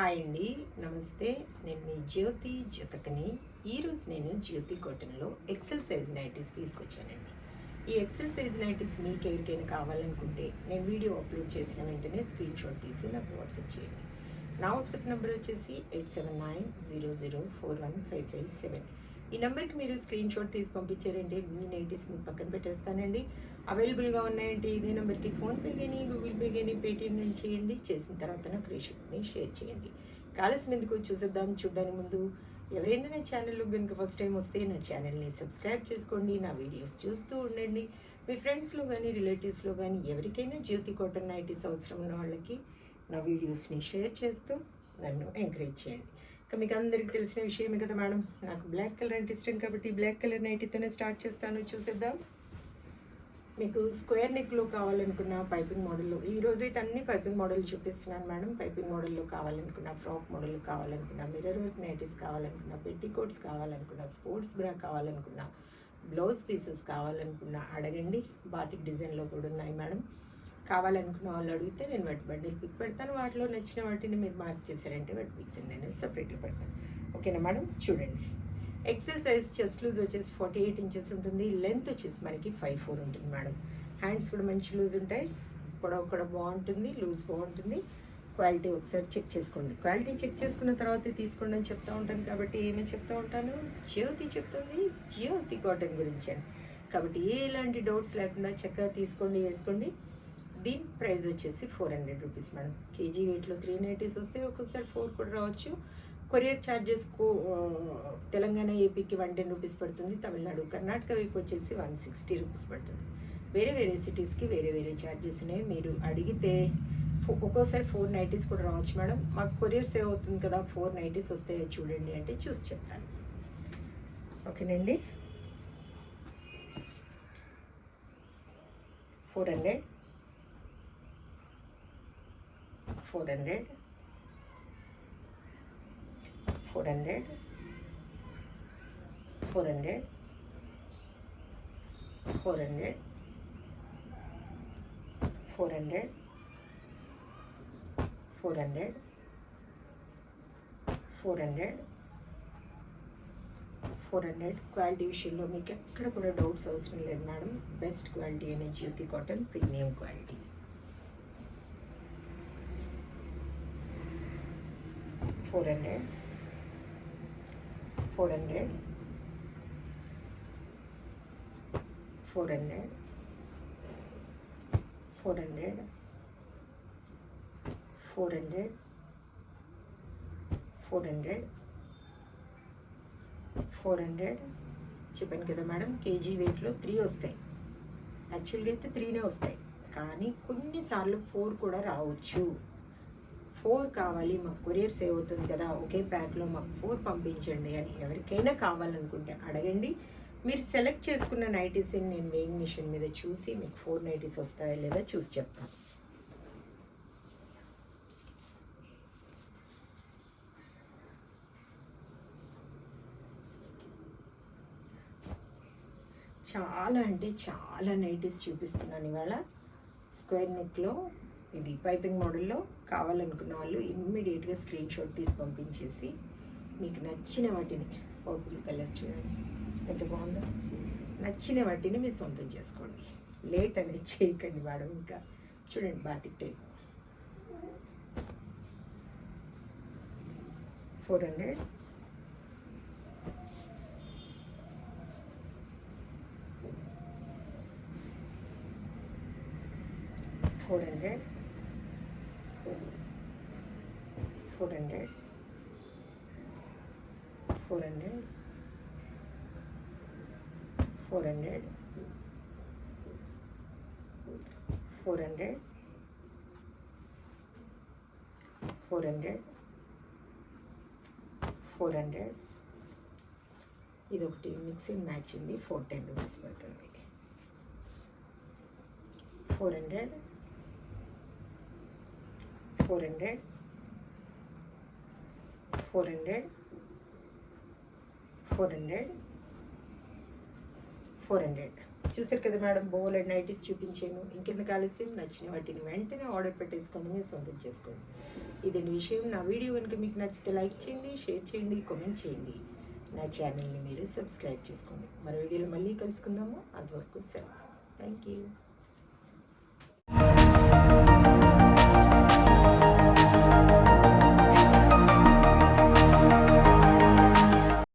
Hi అండి, నమస్తే. నేను మీ జ్యోతికని. ఈరోజు నేను జ్యోతి కాటన్లో ఎక్సెల్ సైజ్ నైటీస్ తీసుకొచ్చానండి. ఈ ఎక్సెల్ సైజ్ నైటీస్ మీకు ఎవరికైనా కావాలనుకుంటే నేను వీడియో అప్లోడ్ చేసిన వెంటనే స్క్రీన్ షాట్ తీసి నాకు వాట్సాప్ చేయండి. నా వాట్సాప్ నెంబర్ వచ్చేసి 8790041557. ఈ నెంబర్కి మీరు స్క్రీన్ షాట్ తీసి పంపించారంటే మీ నైటీస్ మీ పక్కన పెట్టేస్తానండి. అవైలబుల్గా ఉన్నాయంటే ఇదే నెంబర్కి ఫోన్పే కానీ గూగుల్ పే కానీ పేటిఎం కానీ చేయండి. చేసిన తర్వాత నాకు రిసిప్ట్ని షేర్ చేయండి. కావాల్సినందుకు చూసేద్దాం. చూడడానికి ముందు ఎవరైనా నా ఛానల్లో కనుక ఫస్ట్ టైం వస్తే నా ఛానల్ని సబ్స్క్రైబ్ చేసుకోండి. నా వీడియోస్ చూస్తూ ఉండండి. మీ ఫ్రెండ్స్లో కానీ రిలేటివ్స్లో కానీ ఎవరికైనా జ్యోతి కాటన్ నైటీస్ అవసరం ఉన్న వాళ్ళకి నా వీడియోస్ని షేర్ చేస్తూ నన్ను ఎంకరేజ్ చేయండి. ఇక మీకు అందరికీ తెలిసిన విషయమే కదా మేడం, నాకు బ్లాక్ కలర్ అంటే ఇష్టం కాబట్టి బ్లాక్ కలర్ నైటీతోనే స్టార్ట్ చేస్తాను. చూసేద్దాం. మీకు స్క్వేర్ నెక్లో కావాలనుకున్న పైపింగ్ మోడల్లో, ఈరోజైతే అన్ని పైపింగ్ మోడల్ చూపిస్తున్నాను మేడం. పైపింగ్ మోడల్లో కావాలనుకున్న, ఫ్రాక్ మోడల్ కావాలనుకున్న, మిర్రర్ వర్క్ నైటీస్ కావాలనుకున్న, పెట్టికోట్స్ కావాలనుకున్న, స్పోర్ట్స్ బ్రా కావాలనుకున్న, బ్లౌజ్ పీసెస్ కావాలనుకున్న అడగండి. బాతిక్ డిజైన్లో కూడా ఉన్నాయి మేడం. కావాలనుకున్న వాళ్ళు అడిగితే నేను వాటి బండిల్ పిక్ పెడతాను. వాటిలో నచ్చిన వాటిని మీరు మార్క్ చేశారంటే వాటి పిక్స్ నేను సపరేట్గా పెడతాను. ఓకేనా మేడం? చూడండి. ఎక్సెల్ సైజ్ చెస్ట్ లూజ్ వచ్చేసి 48 ఇంచెస్ ఉంటుంది. లెంత్ వచ్చేసి మనకి 5'4" ఉంటుంది మేడం. హ్యాండ్స్ కూడా మంచి లూజ్ ఉంటాయి. పొడవు కూడా బాగుంటుంది, లూజ్ బాగుంటుంది. క్వాలిటీ ఒకసారి చెక్ చేసుకోండి. క్వాలిటీ చెక్ చేసుకున్న తర్వాత తీసుకోండి అని చెప్తూ ఉంటాను. కాబట్టి ఏమని చెప్తూ ఉంటాను, జ్యోతి చెప్తుంది జ్యోతి కాటన్ గురించి అని. కాబట్టి ఎలాంటి డౌట్స్ లేకుండా చక్కగా తీసుకోండి, వేసుకోండి. దీని ప్రైస్ వచ్చేసి 400 రూపీస్ మేడం. కేజీ వెయిట్లో 3 నైటీస్ వస్తే ఒక్కొక్కసారి 4 కూడా రావచ్చు. కొరియర్ ఛార్జెస్ తెలంగాణ ఏపీకి 110 రూపీస్ పడుతుంది. తమిళనాడు కర్ణాటక వైపు వచ్చేసి 160 రూపీస్ పడుతుంది. వేరే వేరే సిటీస్కి వేరే వేరే ఛార్జెస్ ఉన్నాయి. మీరు అడిగితే ఒక్కోసారి 4 నైటీస్ కూడా రావచ్చు మేడం. మాకు కొరియర్ సేవ్ అవుతుంది కదా, 4 నైటీస్ వస్తాయో చూడండి అంటే చూసి చెప్తాను. ఓకేనండి. 400 400 400 400 400 400 400 400 400. క్వాలిటీ విషయంలో మీకు ఎక్కడ కూడా డౌట్స్ అవసరం లేదు మేడం. బెస్ట్ క్వాలిటీ అనే జ్యోతి కాటన్, ప్రీమియం క్వాలిటీ. 400 400 400 400 400 400 400 చెప్పాను కదా మేడం. కేజీ వెయిట్లో 3 వస్తాయి. యాక్చువల్గా అయితే 3నే వస్తాయి, కానీ కొన్నిసార్లు 4 కూడా రావచ్చు. 4 కావాలి, మాకు కొరియర్ సేవ్ అవుతుంది కదా, ఒకే ప్యాక్లో మాకు 4 పంపించండి అని ఎవరికైనా కావాలనుకుంటే అడగండి. మీరు సెలెక్ట్ చేసుకున్న నైటీస్ని నేను వేయింగ్ మిషన్ మీద చూసి మీకు 4 నైటీస్ వస్తాయో లేదా చూసి చెప్తాను. చాలా అంటే చాలా నైటీస్ చూపిస్తున్నాను ఇవాళ. స్క్వేర్ నెక్లో ఇది పైపింగ్ మోడల్లో కావాలనుకున్న వాళ్ళు ఇమ్మీడియట్గా స్క్రీన్ షాట్ తీసి పంపించేసి మీకు నచ్చిన వాటిని, పర్పుల్ కలర్ చూడండి ఎంత బాగుందో, నచ్చిన వాటిని మీరు సొంతం చేసుకోండి. లేట్ అనేది చేయకండి మేడం. ఇంకా చూడండి బాతిక్ టైప్ 400 400 400 400 400 400 400 400. ఇది ఒకటి మిక్సింగ్ మ్యాచ్ ఉంది, 410 రూపీస్ పడుతుంది. 400 400 400 400 400 చూసారు కదా మేడం, బోల్ అండ్ నైటీస్ చూపించాను. ఇంకెందుకు ఆలస్యం, నచ్చిన వాటిని వెంటనే ఆర్డర్ పెట్టేసుకొని మీరు సొంతం చేసుకోండి. ఇదండి విషయం. నా వీడియో కనుక మీకు నచ్చితే లైక్ చేయండి, షేర్ చేయండి, కామెంట్ చేయండి. నా ఛానల్ని మీరు సబ్స్క్రైబ్ చేసుకోండి. మరో వీడియోలో మళ్ళీ కలుసుకుందాము. అంతవరకు సెలవు. Thank you.